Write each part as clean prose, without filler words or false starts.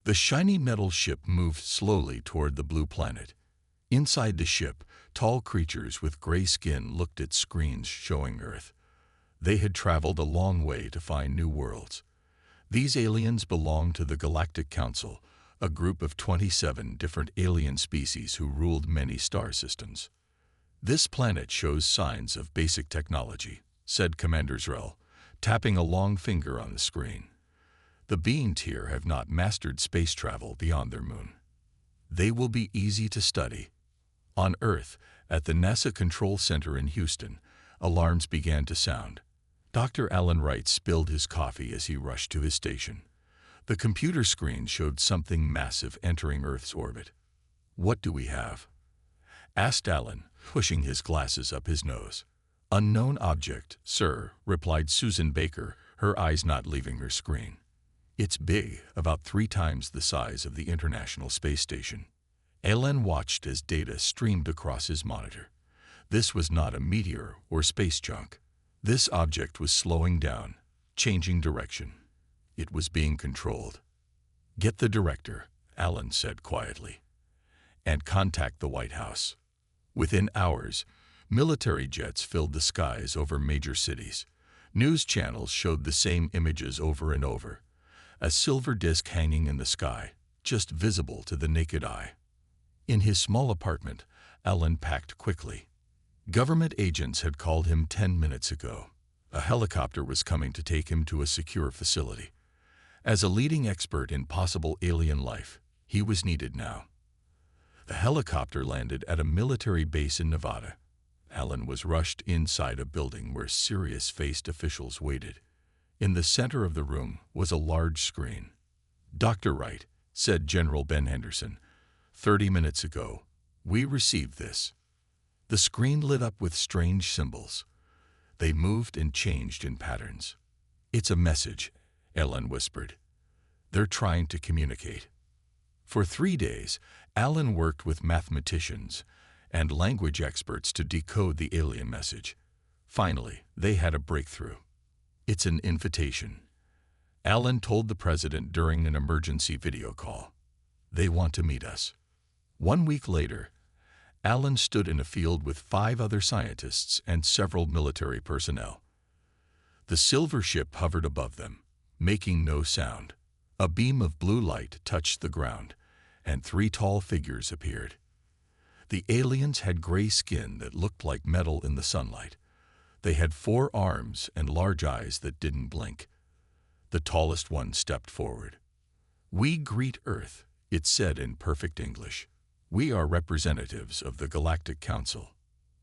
The shiny metal ship moved slowly toward the blue planet. Inside the ship, tall creatures with gray skin looked at screens showing Earth. They had traveled a long way to find new worlds. These aliens belonged to the Galactic Council, a group of 27 different alien species who ruled many star systems. "This planet shows signs of basic technology," said Commander Zrel, tapping a long finger on the screen. "The beings here have not mastered space travel beyond their moon. They will be easy to study." On Earth, at the NASA Control Center in Houston, alarms began to sound. Dr. Alan Wright spilled his coffee as he rushed to his station. The computer screen showed something massive entering Earth's orbit. "What do we have?" asked Alan, pushing his glasses up his nose. "Unknown object, sir," replied Susan Baker, her eyes not leaving her screen. "It's big, about 3 times the size of the International Space Station." Alan watched as data streamed across his monitor. This was not a meteor or space junk. This object was slowing down, changing direction. It was being controlled. "Get the director," Alan said quietly, "and contact the White House." Within hours, military jets filled the skies over major cities. News channels showed the same images over and over. A silver disk hanging in the sky, just visible to the naked eye. In his small apartment, Alan packed quickly. Government agents had called him 10 minutes ago. A helicopter was coming to take him to a secure facility. As a leading expert in possible alien life, he was needed now. The helicopter landed at a military base in Nevada. Alan was rushed inside a building where serious-faced officials waited. In the center of the room was a large screen. "Dr. Wright," said General Ben Henderson, 30 minutes ago, "we received this." The screen lit up with strange symbols. They moved and changed in patterns. "It's a message," Alan whispered. "They're trying to communicate." For 3 days, Alan worked with mathematicians and language experts to decode the alien message. Finally, they had a breakthrough. "It's an invitation," Alan told the president during an emergency video call. "They want to meet us." 1 week later, Alan stood in a field with 5 other scientists and several military personnel. The silver ship hovered above them, making no sound. A beam of blue light touched the ground, and 3 tall figures appeared. The aliens had gray skin that looked like metal in the sunlight. They had 4 arms and large eyes that didn't blink. The tallest one stepped forward. "We greet Earth," it said in perfect English. "We are representatives of the Galactic Council."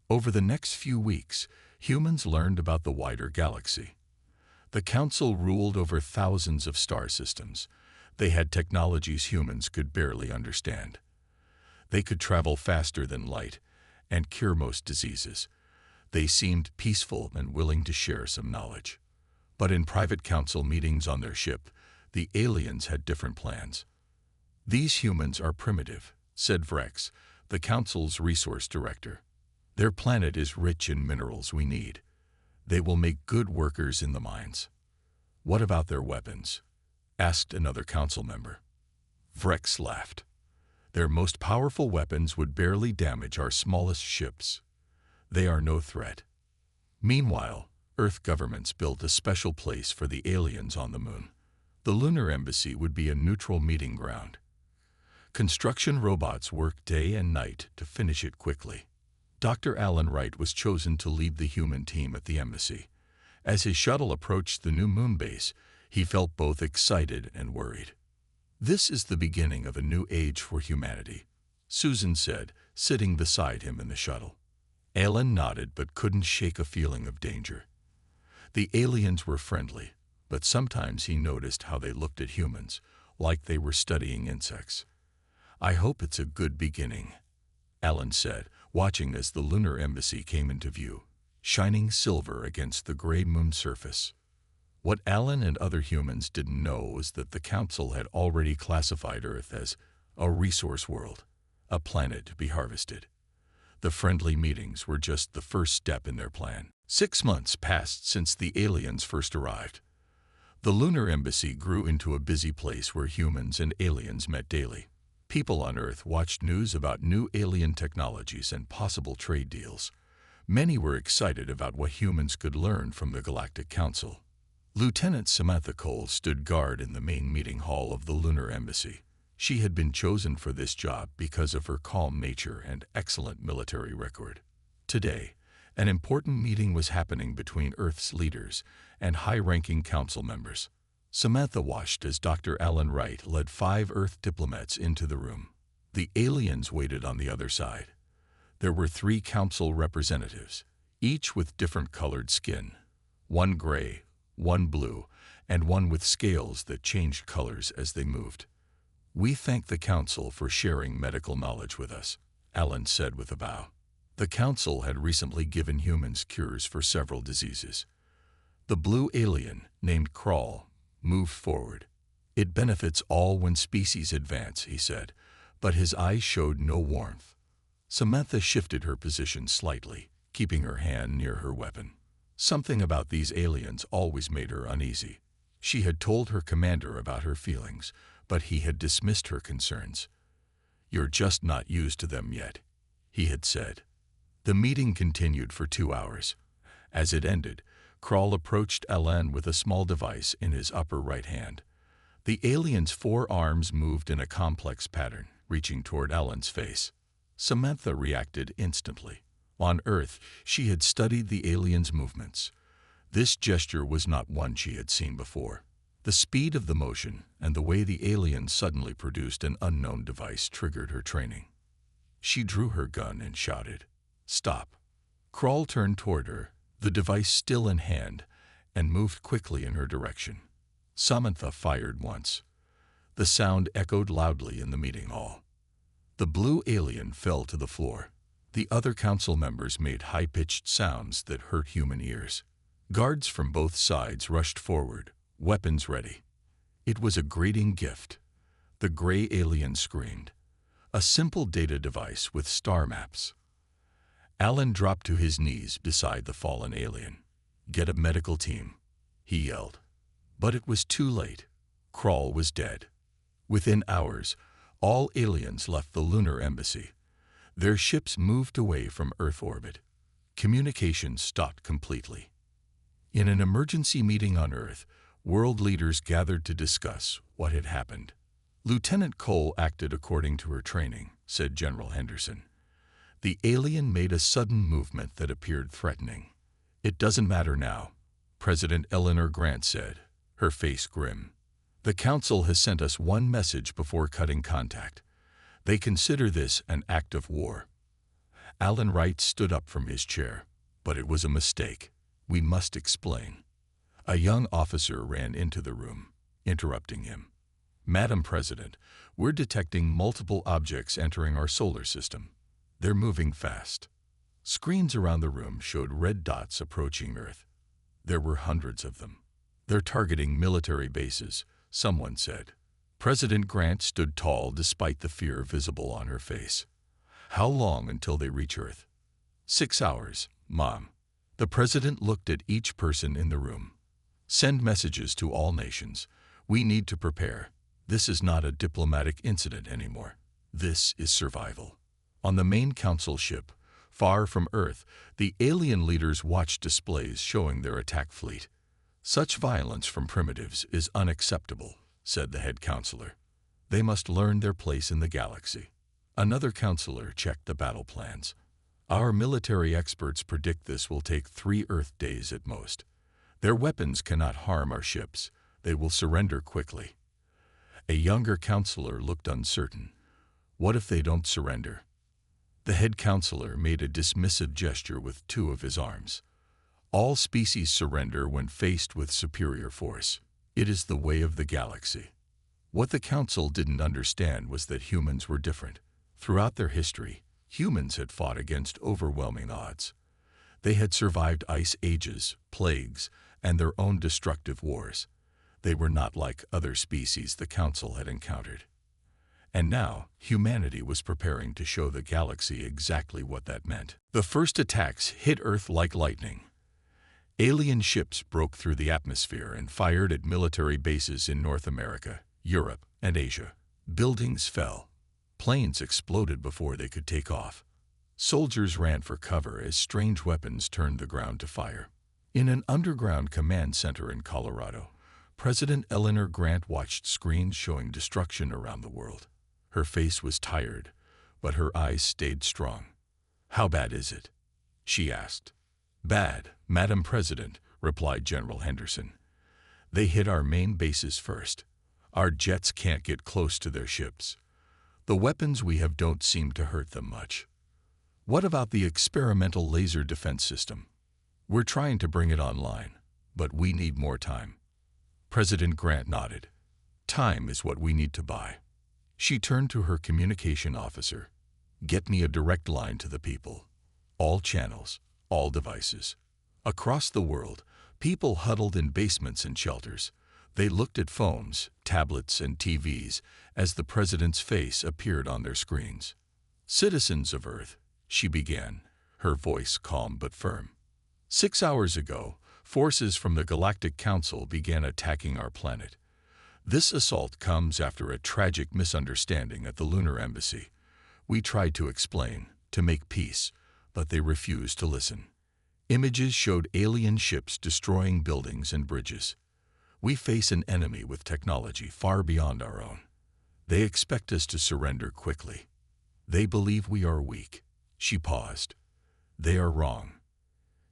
Over the next few weeks, humans learned about the wider galaxy. The Council ruled over thousands of star systems. They had technologies humans could barely understand. They could travel faster than light and cure most diseases. They seemed peaceful and willing to share some knowledge. But in private council meetings on their ship, the aliens had different plans. "These humans are primitive," said Vrex, the Council's resource director. "Their planet is rich in minerals we need. They will make good workers in the mines." "What about their weapons?" asked another council member. Vrex laughed. "Their most powerful weapons would barely damage our smallest ships. They are no threat." Meanwhile, Earth governments built a special place for the aliens on the moon. The lunar embassy would be a neutral meeting ground. Construction robots worked day and night to finish it quickly. Dr. Alan Wright was chosen to lead the human team at the embassy. As his shuttle approached the new moon base, he felt both excited and worried. "This is the beginning of a new age for humanity," Susan said, sitting beside him in the shuttle. Alan nodded but couldn't shake a feeling of danger. The aliens were friendly, but sometimes he noticed how they looked at humans, like they were studying insects. "I hope it's a good beginning," Alan said, watching as the lunar embassy came into view, shining silver against the gray moon surface. What Alan and other humans didn't know was that the Council had already classified Earth as a resource world, a planet to be harvested. The friendly meetings were just the first step in their plan. 6 months passed since the aliens first arrived. The lunar embassy grew into a busy place where humans and aliens met daily. People on Earth watched news about new alien technologies and possible trade deals. Many were excited about what humans could learn from the Galactic Council. Lieutenant Samantha Cole stood guard in the main meeting hall of the lunar embassy. She had been chosen for this job because of her calm nature and excellent military record. Today, an important meeting was happening between Earth's leaders and high-ranking council members. Samantha watched as Dr. Alan Wright led 5 Earth diplomats into the room. The aliens waited on the other side. There were 3 council representatives, each with different colored skin. One gray, one blue, and one with scales that changed colors as they moved. "We thank the council for sharing medical knowledge with us," Alan said with a bow. The council had recently given humans cures for several diseases. The blue alien, named Crawl, moved forward. "It benefits all when species advance," he said, but his eyes showed no warmth. Samantha shifted her position slightly, keeping her hand near her weapon. Something about these aliens always made her uneasy. She had told her commander about her feelings, but he had dismissed her concerns. "You're just not used to them yet," he had said. The meeting continued for 2 hours. As it ended, Crawl approached Alan with a small device in his upper right hand. The alien's 4 arms moved in a complex pattern, reaching toward Alan's face. Samantha reacted instantly. On Earth, she had studied the alien's movements. This gesture was not one she had seen before. The speed of the motion and the way the alien suddenly produced an unknown device triggered her training. She drew her gun and shouted, "Stop." Crawl turned toward her, the device still in hand, and moved quickly in her direction. Samantha fired once. The sound echoed loudly in the meeting hall. The blue alien fell to the floor. The other council members made high-pitched sounds that hurt human ears. Guards from both sides rushed forward, weapons ready. It was a greeting gift. The gray alien screamed. A simple data device with star maps. Alan dropped to his knees beside the fallen alien. "Get a medical team," he yelled. But it was too late. Crawl was dead. Within hours, all aliens left the lunar embassy. Their ships moved away from Earth orbit. Communication stopped completely. In an emergency meeting on Earth, world leaders gathered to discuss what had happened. "Lieutenant Cole acted according to her training," said General Henderson. "The alien made a sudden movement that appeared threatening. It doesn't matter now," President Eleanor Grant said, her face grim. "The Council has sent us one message before cutting contact. They consider this an act of war." Alan Wright stood up from his chair. "But it was a mistake. We must explain." A young officer ran into the room, interrupting him. "Madam President, we're detecting multiple objects entering our solar system. They're moving fast." Screens around the room showed red dots approaching Earth. There were hundreds of them. "They're targeting military bases," someone said. President Grant stood tall despite the fear visible on her face. "How long until they reach Earth?" "6 hours, Mom." The president looked at each person in the room. "Send messages to all nations. We need to prepare. This is not a diplomatic incident anymore. This is survival." On the main council ship, far from Earth, the alien leaders watched displays showing their attack fleet. "Such violence from primitives is unacceptable," said the head counselor. "They must learn their place in the galaxy." Another counselor checked the battle plans. "Our military experts predict this will take 3 Earth days at most. Their weapons cannot harm our ships. They will surrender quickly." A younger counselor looked uncertain. "What if they don't surrender?" The head counselor made a dismissive gesture with 2 of his arms. "All species surrender when faced with superior force. It is the way of the galaxy." What the council didn't understand was that humans were different. Throughout their history, humans had fought against overwhelming odds. They had survived ice ages, plagues, and their own destructive wars. They were not like other species the council had encountered. And now, humanity was preparing to show the galaxy exactly what that meant. The first attacks hit Earth like lightning. Alien ships broke through the atmosphere and fired at military bases in North America, Europe, and Asia. Buildings fell. Planes exploded before they could take off. Soldiers ran for cover as strange weapons turned the ground to fire. In an underground command center in Colorado, President Eleanor Grant watched screens showing destruction around the world. Her face was tired, but her eyes stayed strong. "How bad is it?" she asked. "Bad, Madam President," replied General Henderson. "They hit our main bases first. Our jets can't get close to their ships. The weapons we have don't seem to hurt them much." "What about the experimental laser defense system?" "We're trying to bring it online, but we need more time." President Grant nodded. "Time is what we need to buy." She turned to her communication officer. "Get me a direct line to the people. All channels, all devices." Across the world, people huddled in basements and shelters. They looked at phones, tablets, and TVs as the president's face appeared on their screens. "Citizens of Earth," she began, her voice calm but firm. 6 hours ago, forces from the Galactic Council began attacking our planet. This assault comes after a tragic misunderstanding at the Lunar Embassy. We tried to explain, to make peace, but they refused to listen. Images showed alien ships destroying buildings and bridges. We face an enemy with technology far beyond our own. They expect us to surrender quickly. They believe we are weak." She paused. "They are wrong."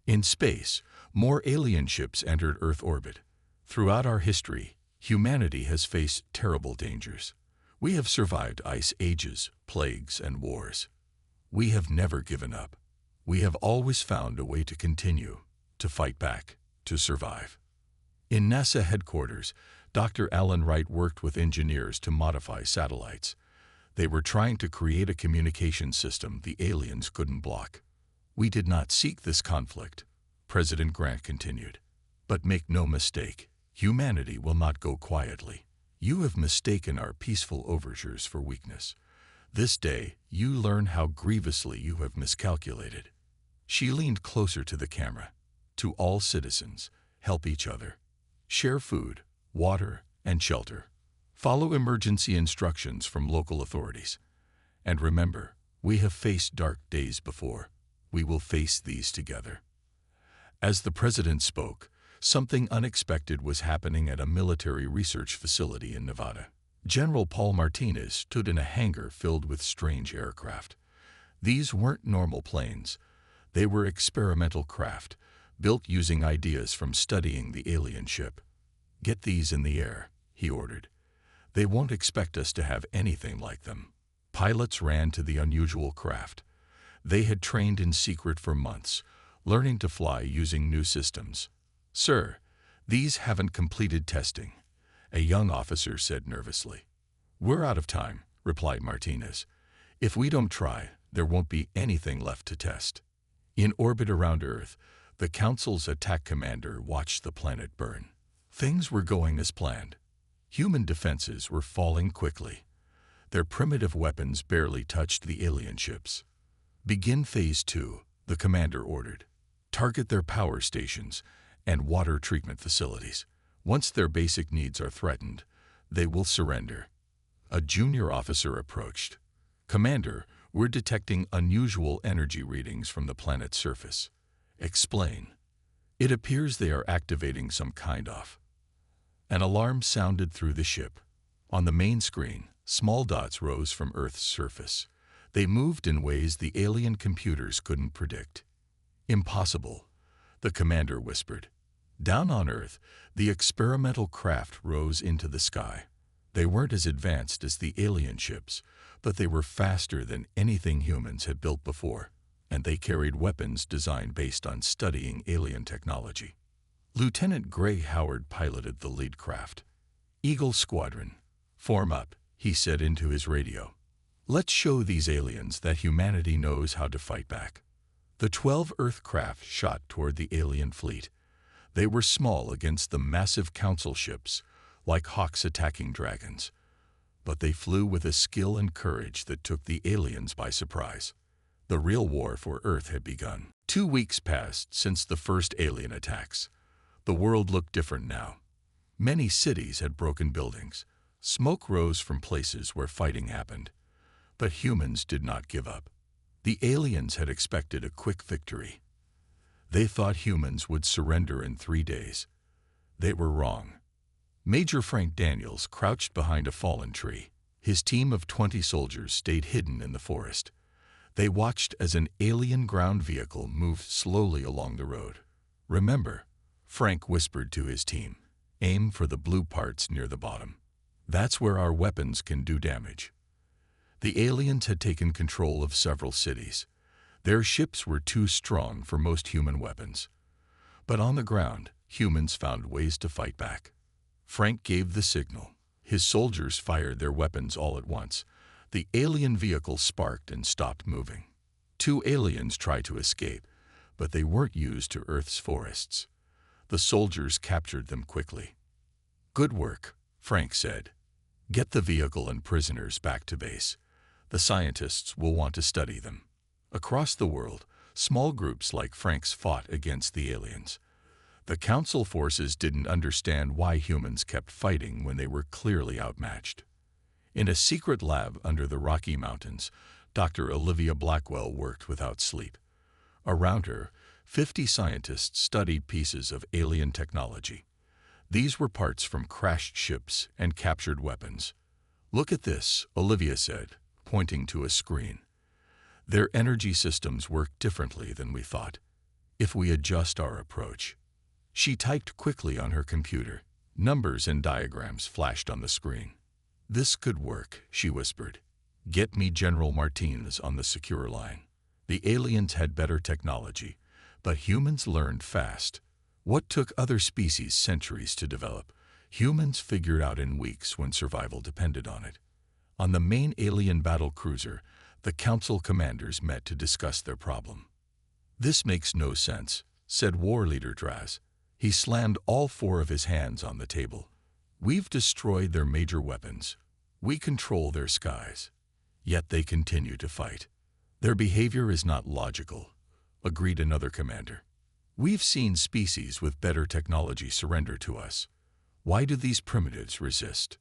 In space, more alien ships entered Earth orbit. Throughout our history, humanity has faced terrible dangers. We have survived ice ages, plagues, and wars. We have never given up. We have always found a way to continue, to fight back, to survive. In NASA headquarters, Dr. Alan Wright worked with engineers to modify satellites. They were trying to create a communication system the aliens couldn't block. "We did not seek this conflict," President Grant continued. "But make no mistake, humanity will not go quietly. You have mistaken our peaceful overtures for weakness. This day, you learn how grievously you have miscalculated." She leaned closer to the camera. "To all citizens, help each other. Share food, water, and shelter. Follow emergency instructions from local authorities. And remember, we have faced dark days before. We will face these together." As the president spoke, something unexpected was happening at a military research facility in Nevada. General Paul Martinez stood in a hangar filled with strange aircraft. These weren't normal planes. They were experimental craft, built using ideas from studying the alien ship. "Get these in the air," he ordered. "They won't expect us to have anything like them." Pilots ran to the unusual craft. They had trained in secret for months, learning to fly using new systems. "Sir, these haven't completed testing," a young officer said nervously. "We're out of time," replied Martinez. "If we don't try, there won't be anything left to test." In orbit around Earth, the Council's attack commander watched the planet burn. Things were going as planned. Human defenses were falling quickly. Their primitive weapons barely touched the alien ships. "Begin Phase 2, the commander ordered. Target their power stations and water treatment facilities. Once their basic needs are threatened, they will surrender." A junior officer approached. "Commander, we're detecting unusual energy readings from the planet's surface." "Explain." "It appears they are activating some kind of." An alarm sounded through the ship. On the main screen, small dots rose from Earth's surface. They moved in ways the alien computers couldn't predict. "Impossible," the commander whispered. Down on Earth, the experimental craft rose into the sky. They weren't as advanced as the alien ships, but they were faster than anything humans had built before, and they carried weapons designed based on studying alien technology. Lieutenant Gray Howard piloted the lead craft. "Eagle Squadron, form up," he said into his radio. "Let's show these aliens that humanity knows how to fight back." The 12 Earth craft shot toward the alien fleet. They were small against the massive council ships, like hawks attacking dragons. But they flew with a skill and courage that took the aliens by surprise. The real war for Earth had begun. 2 weeks passed since the first alien attacks. The world looked different now. Many cities had broken buildings. Smoke rose from places where fighting happened. But humans did not give up. The aliens had expected a quick victory. They thought humans would surrender in 3 days. They were wrong. Major Frank Daniels crouched behind a fallen tree. His team of 20 soldiers stayed hidden in the forest. They watched as an alien ground vehicle moved slowly along the road. "Remember," Frank whispered to his team, "aim for the blue parts near the bottom. That's where our weapons can do damage." The aliens had taken control of several cities. Their ships were too strong for most human weapons. But on the ground, humans found ways to fight back. Frank gave the signal. His soldiers fired their weapons all at once. The alien vehicle sparked and stopped moving. 2 aliens tried to escape, but they weren't used to Earth's forests. The soldiers captured them quickly. "Good work," Frank said. "Get the vehicle and prisoners back to base. The scientists will want to study them." Across the world, small groups like Frank's fought against the aliens. The Council forces didn't understand why humans kept fighting when they were clearly outmatched. In a secret lab under the Rocky Mountains, Dr. Olivia Blackwell worked without sleep. Around her, 50 scientists studied pieces of alien technology. These were parts from crashed ships and captured weapons. "Look at this," Olivia said, pointing to a screen. "Their energy systems work differently than we thought, if we adjust our approach." She typed quickly on her computer. Numbers and diagrams flashed on the screen. "This could work," she whispered. "Get me General Martinez on the secure line." The aliens had better technology, but humans learned fast. What took other species centuries to develop, humans figured out in weeks when survival depended on it. On the main alien battle cruiser, the Council commanders met to discuss their problem. "This makes no sense," said War Leader Draz. He slammed all 4 of his hands on the table. "We've destroyed their major weapons. We control their skies. Yet they continue to fight. Their behavior is not logical," agreed another commander. "We've seen species with better technology surrender to us. Why do these primitives resist?"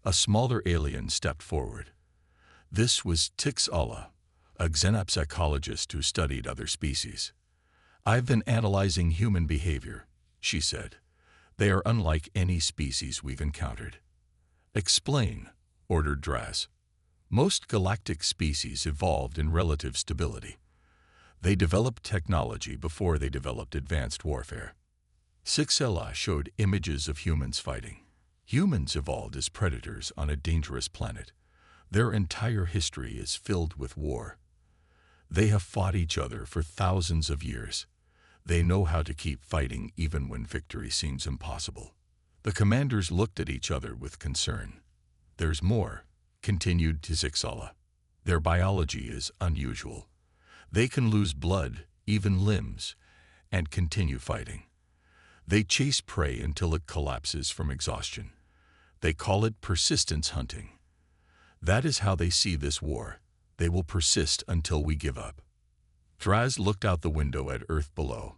A smaller alien stepped forward. This was Tix Allah, a xenopsychologist who studied other species. "I've been analyzing human behavior," she said. "They are unlike any species we've encountered." "Explain," ordered Draz. "Most galactic species evolved in relative stability. They developed technology before they developed advanced warfare." Sixella showed images of humans fighting. Humans evolved as predators on a dangerous planet. Their entire history is filled with war. They have fought each other for thousands of years. They know how to keep fighting even when victory seems impossible. The commanders looked at each other with concern. "There's more," continued Tixala. "Their biology is unusual. They can lose blood, even limbs, and continue fighting. They chase prey until it collapses from exhaustion. They call it persistence hunting. That is how they see this war. They will persist until we give up." Draz looked out the window at Earth below.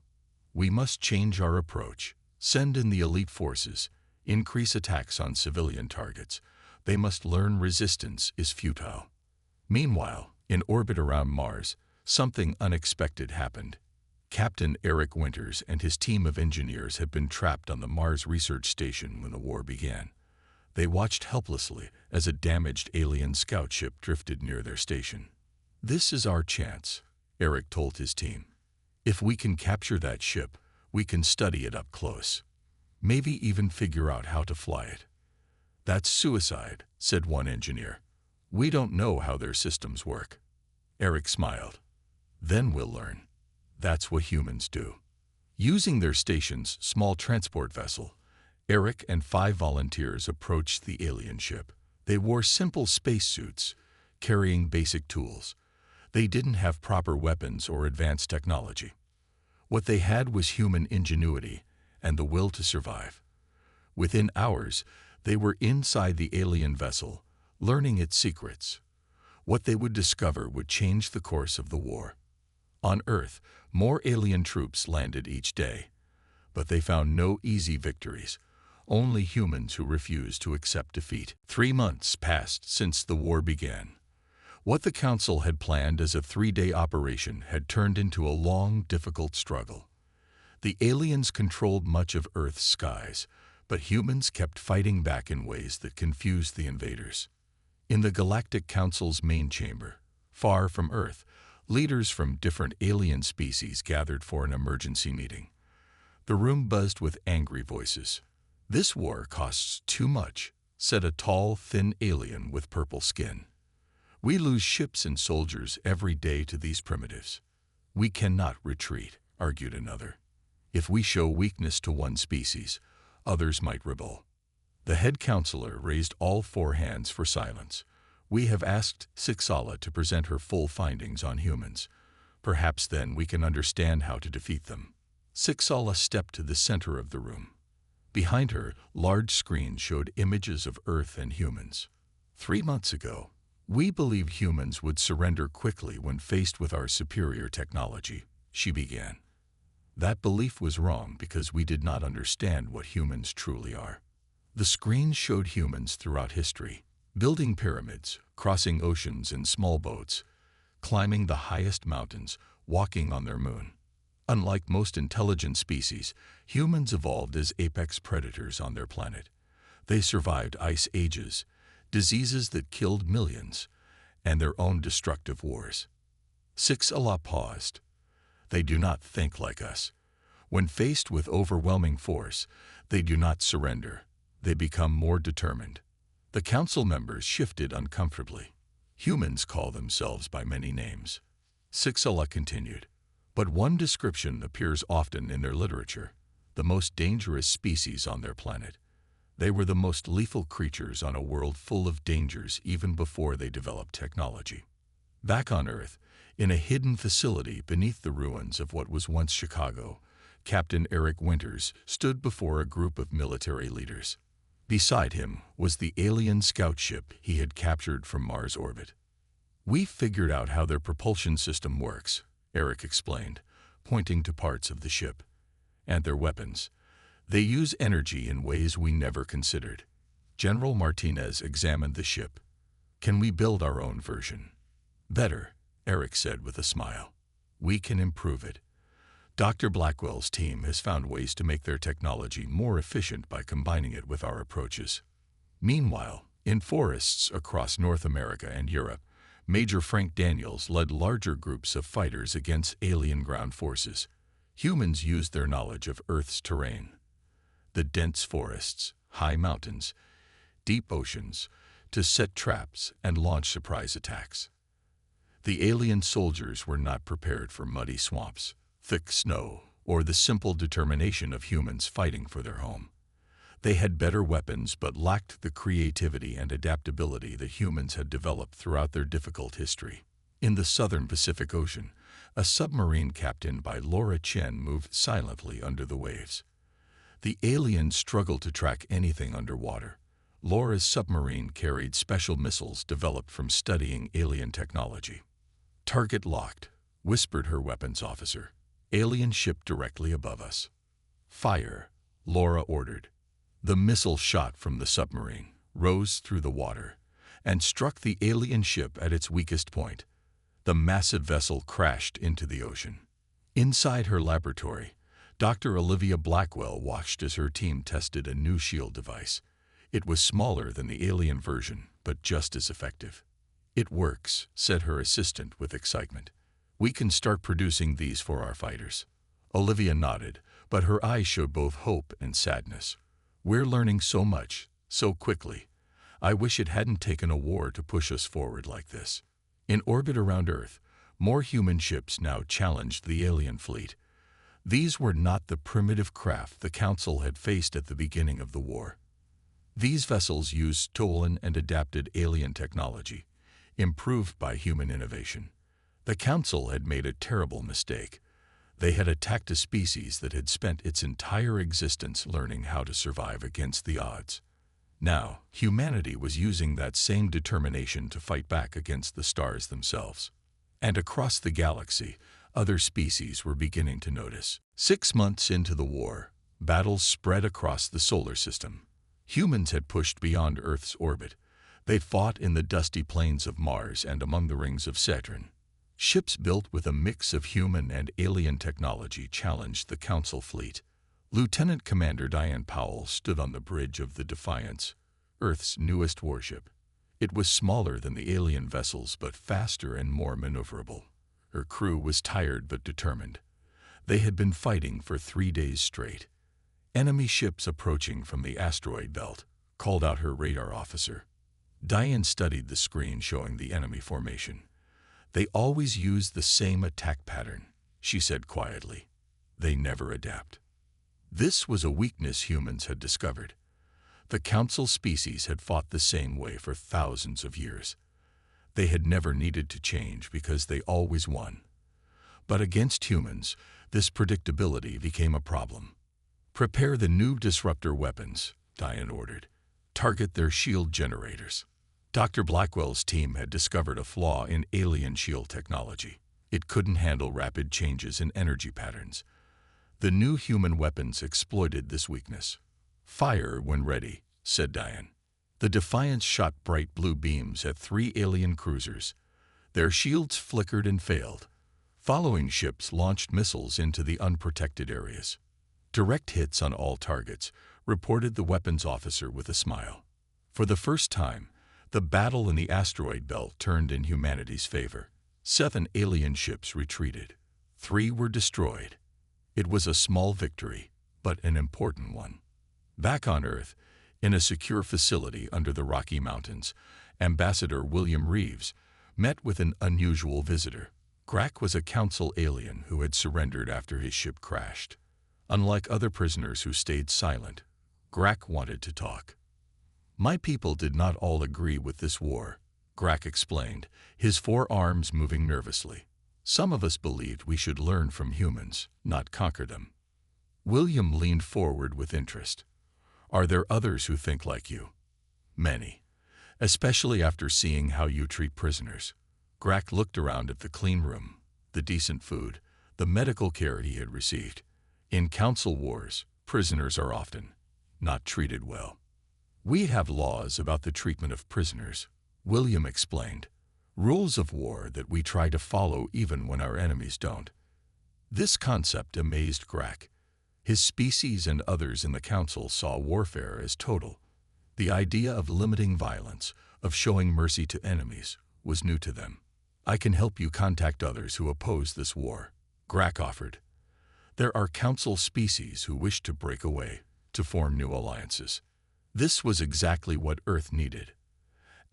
"We must change our approach. Send in the elite forces. Increase attacks on civilian targets. They must learn resistance is futile." Meanwhile, in orbit around Mars, something unexpected happened. Captain Eric Winters and his team of engineers had been trapped on the Mars research station when the war began. They watched helplessly as a damaged alien scout ship drifted near their station. "This is our chance," Eric told his team. "If we can capture that ship, we can study it up close. Maybe even figure out how to fly it." "That's suicide," said one engineer. "We don't know how their systems work." Eric smiled. "Then we'll learn. That's what humans do." Using their station's small transport vessel, Eric and 5 volunteers approached the alien ship. They wore simple spacesuits, carrying basic tools. They didn't have proper weapons or advanced technology. What they had was human ingenuity and the will to survive. Within hours, they were inside the alien vessel, learning its secrets. What they would discover would change the course of the war. On Earth, more alien troops landed each day, but they found no easy victories, only humans who refused to accept defeat. 3 months passed since the war began. What the Council had planned as a 3-day operation had turned into a long, difficult struggle. The aliens controlled much of Earth's skies, but humans kept fighting back in ways that confused the invaders. In the Galactic Council's main chamber, far from Earth, leaders from different alien species gathered for an emergency meeting. The room buzzed with angry voices. "This war costs too much," said a tall, thin alien with purple skin. "We lose ships and soldiers every day to these primitives." "We cannot retreat," argued another. "If we show weakness to one species, others might rebel." The head counselor raised all 4 hands for silence. "We have asked Sixala to present her full findings on humans. Perhaps then we can understand how to defeat them." Sixala stepped to the center of the room. Behind her, large screens showed images of Earth and humans. 3 months ago, we believed humans would surrender quickly when faced with our superior technology, she began. That belief was wrong because we did not understand what humans truly are. The screens showed humans throughout history, building pyramids, crossing oceans in small boats, climbing the highest mountains, walking on their moon. Unlike most intelligent species, humans evolved as apex predators on their planet. They survived ice ages, diseases that killed millions, and their own destructive wars. Sixala paused. "They do not think like us. When faced with overwhelming force, they do not surrender. They become more determined." The council members shifted uncomfortably. "Humans call themselves by many names," Sixala continued. "But one description appears often in their literature: the most dangerous species on their planet. They were the most lethal creatures on a world full of dangers even before they developed technology." Back on Earth, in a hidden facility beneath the ruins of what was once Chicago, Captain Eric Winters stood before a group of military leaders. Beside him was the alien scout ship he had captured from Mars orbit. "We figured out how their propulsion system works," Eric explained, pointing to parts of the ship. "And their weapons. They use energy in ways we never considered." General Martinez examined the ship. "Can we build our own version?" "Better," Eric said with a smile. "We can improve it. Dr. Blackwell's team has found ways to make their technology more efficient by combining it with our approaches." Meanwhile, in forests across North America and Europe, Major Frank Daniels led larger groups of fighters against alien ground forces. Humans used their knowledge of Earth's terrain, the dense forests, high mountains, deep oceans, to set traps and launch surprise attacks. The alien soldiers were not prepared for muddy swamps, thick snow, or the simple determination of humans fighting for their home. They had better weapons but lacked the creativity and adaptability that humans had developed throughout their difficult history. In the southern Pacific Ocean, a submarine captained by Laura Chen moved silently under the waves. The aliens struggled to track anything underwater. Laura's submarine carried special missiles developed from studying alien technology. "Target locked," whispered her weapons officer. "Alien ship directly above us." "Fire," Laura ordered. The missile shot from the submarine, rose through the water, and struck the alien ship at its weakest point. The massive vessel crashed into the ocean. Inside her laboratory, Dr. Olivia Blackwell watched as her team tested a new shield device. It was smaller than the alien version, but just as effective. "It works," said her assistant with excitement. "We can start producing these for our fighters." Olivia nodded, but her eyes showed both hope and sadness. "We're learning so much, so quickly. I wish it hadn't taken a war to push us forward like this." In orbit around Earth, more human ships now challenged the alien fleet. These were not the primitive craft the Council had faced at the beginning of the war. These vessels used stolen and adapted alien technology, improved by human innovation. The Council had made a terrible mistake. They had attacked a species that had spent its entire existence learning how to survive against the odds. Now, humanity was using that same determination to fight back against the stars themselves. And across the galaxy, other species were beginning to notice. 6 months into the war, battles spread across the solar system. Humans had pushed beyond Earth's orbit. They fought in the dusty plains of Mars and among the rings of Saturn. Ships built with a mix of human and alien technology challenged the Council fleet. Lieutenant Commander Diane Powell stood on the bridge of the Defiance, Earth's newest warship. It was smaller than the alien vessels but faster and more maneuverable. Her crew was tired but determined. They had been fighting for 3 days straight. "Enemy ships approaching from the asteroid belt," called out her radar officer. Diane studied the screen showing the enemy formation. "They always use the same attack pattern," she said quietly. "They never adapt." This was a weakness humans had discovered. The Council species had fought the same way for thousands of years. They had never needed to change because they always won. But against humans, this predictability became a problem. "Prepare the new disruptor weapons," Diane ordered. "Target their shield generators." Dr. Blackwell's team had discovered a flaw in alien shield technology. It couldn't handle rapid changes in energy patterns. The new human weapons exploited this weakness. "Fire when ready," said Diane. The Defiance shot bright blue beams at 3 alien cruisers. Their shields flickered and failed. Following ships launched missiles into the unprotected areas. "Direct hits on all targets," reported the weapons officer with a smile. For the first time, the battle in the asteroid belt turned in humanity's favor. 7 alien ships retreated. 3 were destroyed. It was a small victory, but an important one. Back on Earth, in a secure facility under the Rocky Mountains, Ambassador William Reeves met with an unusual visitor. Grak was a Council alien who had surrendered after his ship crashed. Unlike other prisoners who stayed silent, Grak wanted to talk. "My people did not all agree with this war," Grak explained, his 4 arms moving nervously. "Some of us believed we should learn from humans, not conquer them." William leaned forward with interest. "Are there others who think like you?" "Many, especially after seeing how you treat prisoners." Grak looked around at the clean room, the decent food, the medical care he had received. "In Council wars, prisoners are often not treated well." "We have laws about the treatment of prisoners," William explained. "Rules of war that we try to follow even when our enemies don't." This concept amazed Grak. His species and others in the Council saw warfare as total. The idea of limiting violence, of showing mercy to enemies, was new to them. "I can help you contact others who oppose this war," Grak offered. "There are Council species who wish to break away, to form new alliances." This was exactly what Earth needed.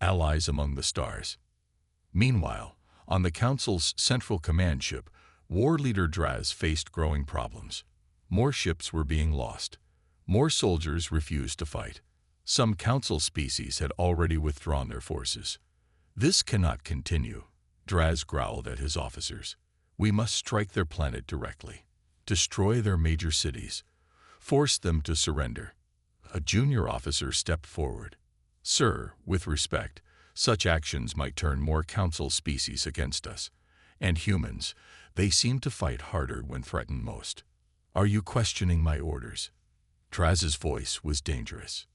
Allies among the stars. Meanwhile, on the Council's central command ship, war leader Draz faced growing problems. More ships were being lost. More soldiers refused to fight. Some Council species had already withdrawn their forces. "This cannot continue," Draz growled at his officers. "We must strike their planet directly. Destroy their major cities. Force them to surrender." A junior officer stepped forward. "Sir, with respect, such actions might turn more Council species against us. And humans, they seem to fight harder when threatened most. Are you questioning my orders?" Draz's voice was dangerous.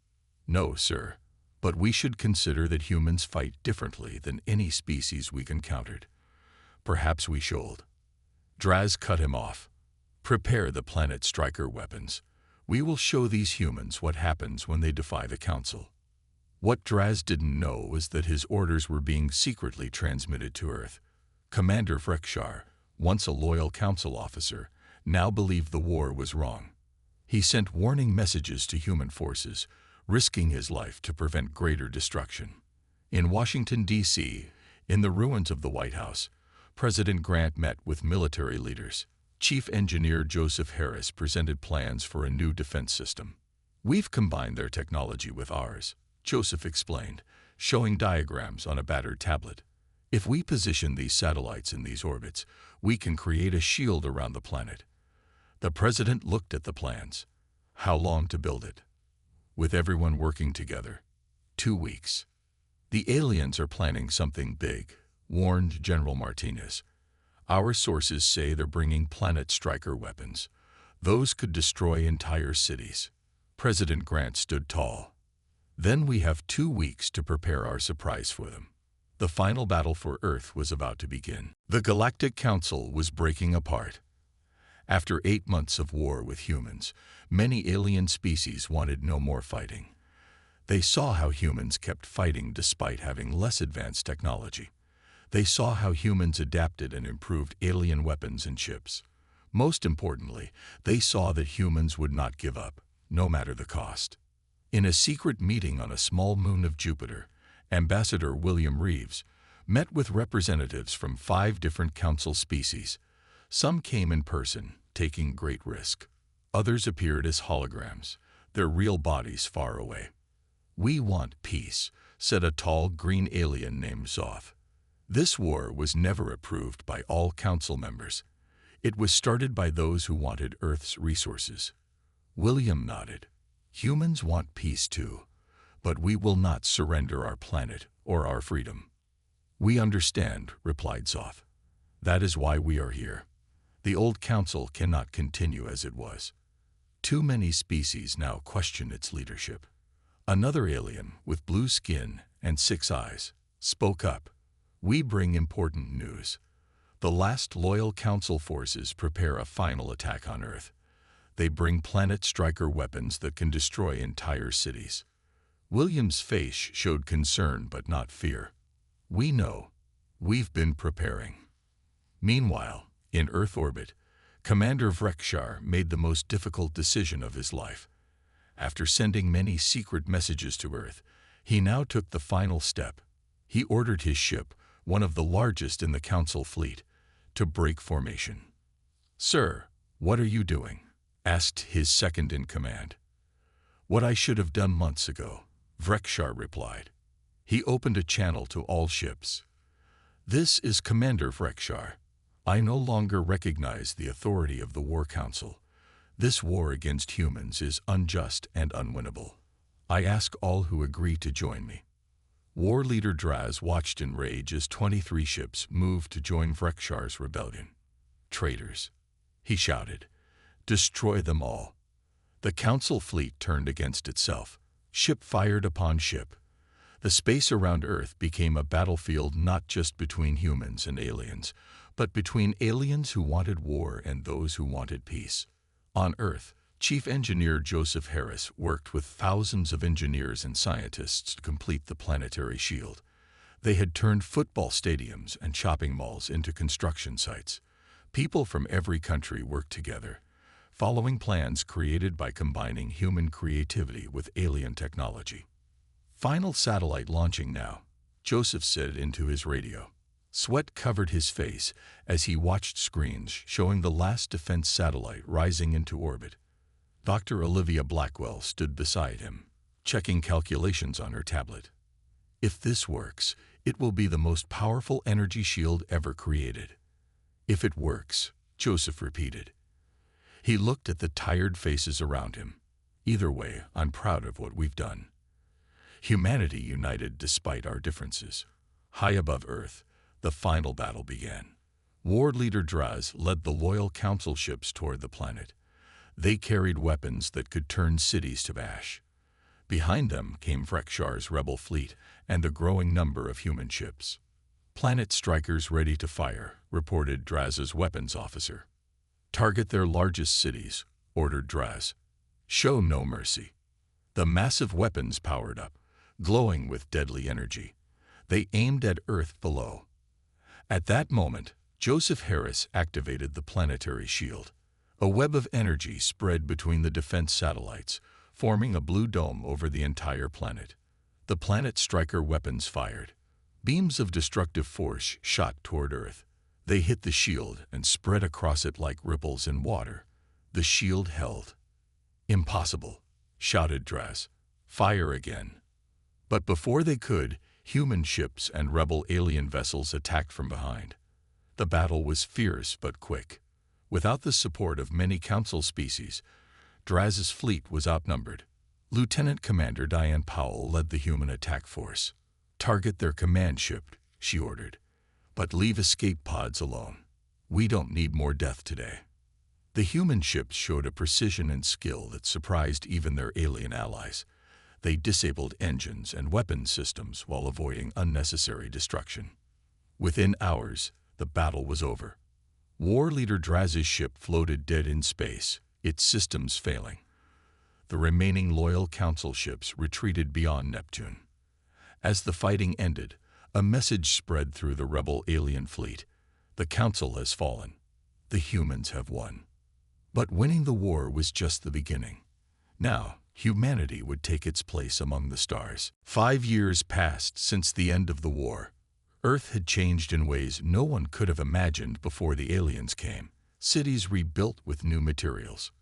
"No, sir, but we should consider that humans fight differently than any species we encountered. Perhaps we should." Draz cut him off. "Prepare the planet striker weapons. We will show these humans what happens when they defy the Council." What Draz didn't know was that his orders were being secretly transmitted to Earth. Commander Frekshar, once a loyal Council officer, now believed the war was wrong. He sent warning messages to human forces, risking his life to prevent greater destruction. In Washington, D.C., in the ruins of the White House, President Grant met with military leaders. Chief Engineer Joseph Harris presented plans for a new defense system. "We've combined their technology with ours," Joseph explained, showing diagrams on a battered tablet. "If we position these satellites in these orbits, we can create a shield around the planet." The president looked at the plans. "How long to build it?" "With everyone working together, 2 weeks." "The aliens are planning something big," warned General Martinez. Our sources say they're bringing planet striker weapons. Those could destroy entire cities. President Grant stood tall. Then we have 2 weeks to prepare our surprise for them. The final battle for Earth was about to begin. The Galactic Council was breaking apart. After 8 months of war with humans, many alien species wanted no more fighting. They saw how humans kept fighting despite having less advanced technology. They saw how humans adapted and improved alien weapons and ships. Most importantly, they saw that humans would not give up, no matter the cost. In a secret meeting on a small moon of Jupiter, Ambassador William Reeves met with representatives from 5 different council species. Some came in person, taking great risk. Others appeared as holograms, their real bodies far away. "We want peace," said a tall green alien named Zoth. This war was never approved by all council members. It was started by those who wanted Earth's resources. William nodded. "Humans want peace too, but we will not surrender our planet or our freedom." "We understand," replied Zoth. "That is why we are here. The old council cannot continue as it was. Too many species now question its leadership." Another alien, with blue skin and 6 eyes, spoke up. "We bring important news. The last loyal council forces prepare a final attack on Earth. They bring planet striker weapons that can destroy entire cities." William's face showed concern but not fear. "We know. We've been preparing." Meanwhile, in Earth orbit, Commander Vrekshar made the most difficult decision of his life. After sending many secret messages to Earth, he now took the final step. He ordered his ship, one of the largest in the Council fleet, to break formation. "Sir, what are you doing?" asked his second-in-command. "What I should have done months ago," Vrekshar replied. He opened a channel to all ships. "This is Commander Vrekshar. I no longer recognize the authority of the War Council. This war against humans is unjust and unwinnable. I ask all who agree to join me." War leader Draz watched in rage as 23 ships moved to join Vrekshar's rebellion. "Traitors!" he shouted. "Destroy them all." The Council fleet turned against itself. Ship fired upon ship. The space around Earth became a battlefield not just between humans and aliens, but between aliens who wanted war and those who wanted peace. On Earth, Chief Engineer Joseph Harris worked with thousands of engineers and scientists to complete the planetary shield. They had turned football stadiums and shopping malls into construction sites. People from every country worked together, following plans created by combining human creativity with alien technology. "Final satellite launching now," Joseph said into his radio. Sweat covered his face as he watched screens showing the last defense satellite rising into orbit. Dr. Olivia Blackwell stood beside him, checking calculations on her tablet. "If this works, it will be the most powerful energy shield ever created." "If it works," Joseph repeated. He looked at the tired faces around him. "Either way, I'm proud of what we've done. Humanity united despite our differences." High above Earth, the final battle began. War leader Draz led the loyal council ships toward the planet. They carried weapons that could turn cities to ash. Behind them came Vrekshar's rebel fleet and the growing number of human ships. "Planet strikers ready to fire," reported Draz's weapons officer. "Target their largest cities," ordered Draz. "Show no mercy." The massive weapons powered up, glowing with deadly energy. They aimed at Earth below. At that moment, Joseph Harris activated the planetary shield. A web of energy spread between the defense satellites, forming a blue dome over the entire planet. The planet striker weapons fired. Beams of destructive force shot toward Earth. They hit the shield and spread across it like ripples in water. The shield held. "Impossible," shouted Draz. "Fire again." But before they could, human ships and rebel alien vessels attacked from behind. The battle was fierce but quick. Without the support of many council species, Draz's fleet was outnumbered. Lieutenant Commander Diane Powell led the human attack force. "Target their command ship," she ordered, "but leave escape pods alone." We don't need more death today. The human ships showed a precision and skill that surprised even their alien allies. They disabled engines and weapons systems while avoiding unnecessary destruction. Within hours, the battle was over. War leader Draz's ship floated dead in space, its systems failing. The remaining loyal council ships retreated beyond Neptune. As the fighting ended, a message spread through the rebel alien fleet. The council has fallen. The humans have won. But winning the war was just the beginning. Now, humanity would take its place among the stars. 5 years passed since the end of the war. Earth had changed in ways no one could have imagined before the aliens came. Cities rebuilt with new materials.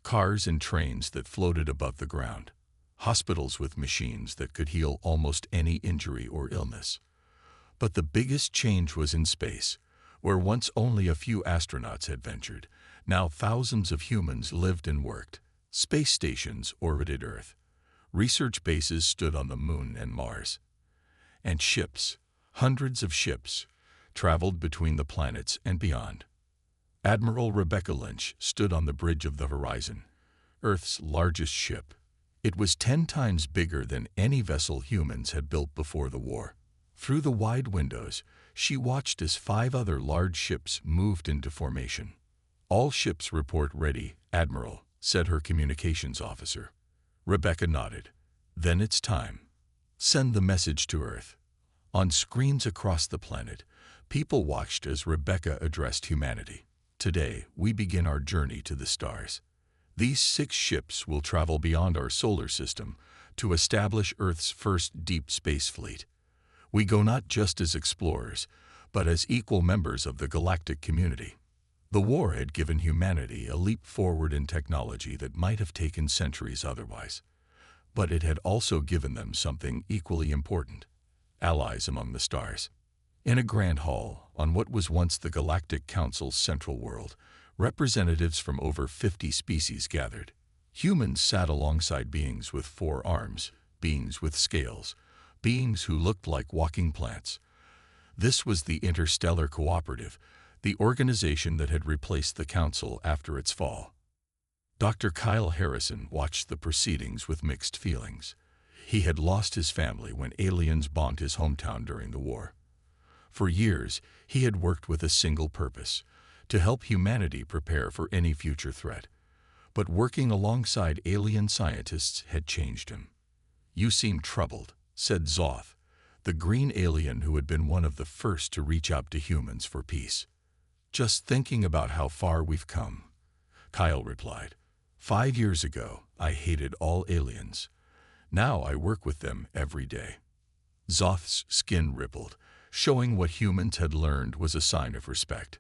Cars and trains that floated above the ground. Hospitals with machines that could heal almost any injury or illness. But the biggest change was in space, where once only a few astronauts had ventured. Now thousands of humans lived and worked. Space stations orbited Earth. Research bases stood on the Moon and Mars. And ships, hundreds of ships, traveled between the planets and beyond. Admiral Rebecca Lynch stood on the bridge of the Horizon, Earth's largest ship. It was 10 times bigger than any vessel humans had built before the war. Through the wide windows, she watched as 5 other large ships moved into formation. "All ships report ready, Admiral," said her communications officer. Rebecca nodded. "Then it's time. Send the message to Earth." On screens across the planet, people watched as Rebecca addressed humanity. "Today, we begin our journey to the stars. These 6 ships will travel beyond our solar system to establish Earth's first deep space fleet. We go not just as explorers, but as equal members of the galactic community." The war had given humanity a leap forward in technology that might have taken centuries otherwise. But it had also given them something equally important: allies among the stars. In a grand hall, on what was once the Galactic Council's central world, representatives from over 50 species gathered. Humans sat alongside beings with 4 arms, beings with scales, beings who looked like walking plants. This was the Interstellar Cooperative, the organization that had replaced the Council after its fall. Dr. Kyle Harrison watched the proceedings with mixed feelings. He had lost his family when aliens bombed his hometown during the war. For years, he had worked with a single purpose: to help humanity prepare for any future threat. But working alongside alien scientists had changed him. "You seem troubled," said Zoth, the green alien who had been one of the first to reach out to humans for peace. "Just thinking about how far we've come," Kyle replied. 5 years ago, I hated all aliens. Now I work with them every day." Zoth's skin rippled, showing what humans had learned was a sign of respect.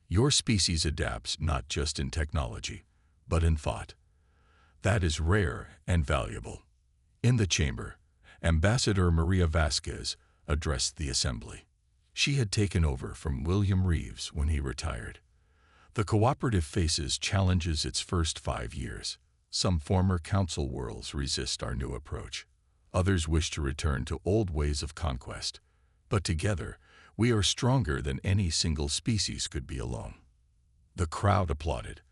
"Your species adapts not just in technology, but in thought. That is rare and valuable." In the chamber, Ambassador Maria Vasquez addressed the assembly. She had taken over from William Reeves when he retired. The cooperative faces challenges its first 5 years. Some former council worlds resist our new approach. Others wish to return to old ways of conquest. But together, we are stronger than any single species could be alone. The crowd applauded.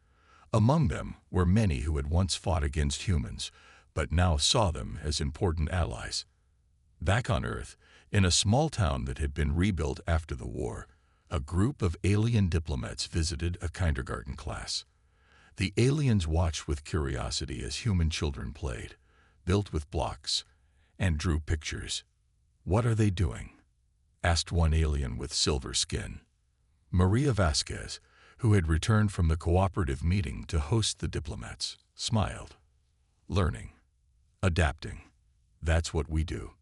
Among them were many who had once fought against humans, but now saw them as important allies. Back on Earth, in a small town that had been rebuilt after the war, a group of alien diplomats visited a kindergarten class. The aliens watched with curiosity as human children played, built with blocks, and drew pictures. "What are they doing?" asked one alien with silver skin. Maria Vasquez, who had returned from the cooperative meeting to host the diplomats, smiled. "Learning. Adapting. That's what we do."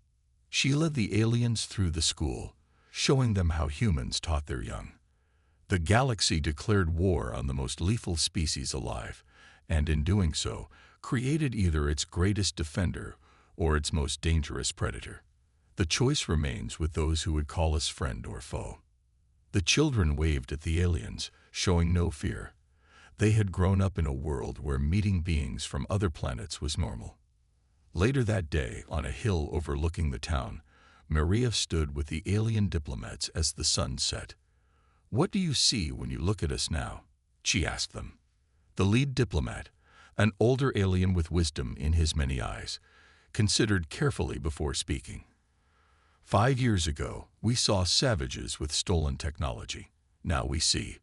She led the aliens through the school, showing them how humans taught their young. The galaxy declared war on the most lethal species alive, and in doing so, created either its greatest defender or its most dangerous predator. The choice remains with those who would call us friend or foe. The children waved at the aliens, showing no fear. They had grown up in a world where meeting beings from other planets was normal. Later that day, on a hill overlooking the town, Maria stood with the alien diplomats as the sun set. "What do you see when you look at us now?" she asked them. The lead diplomat, an older alien with wisdom in his many eyes, considered carefully before speaking. 5 years ago, we saw savages with stolen technology. Now we see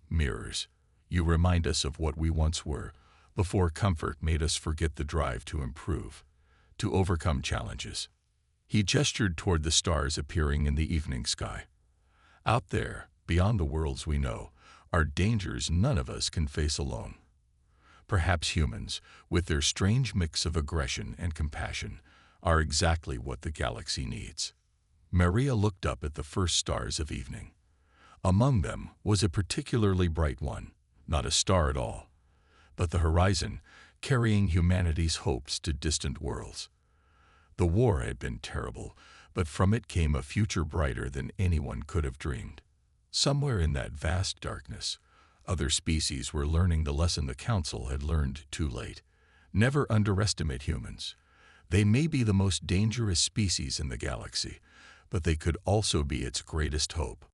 mirrors. You remind us of what we once were, before comfort made us forget the drive to improve, to overcome challenges. He gestured toward the stars appearing in the evening sky. Out there, beyond the worlds we know, are dangers none of us can face alone. Perhaps humans, with their strange mix of aggression and compassion, are exactly what the galaxy needs. Maria looked up at the first stars of evening. Among them was a particularly bright one, not a star at all, but the horizon, carrying humanity's hopes to distant worlds. The war had been terrible, but from it came a future brighter than anyone could have dreamed. Somewhere in that vast darkness, other species were learning the lesson the Council had learned too late. Never underestimate humans. They may be the most dangerous species in the galaxy, but they could also be its greatest hope.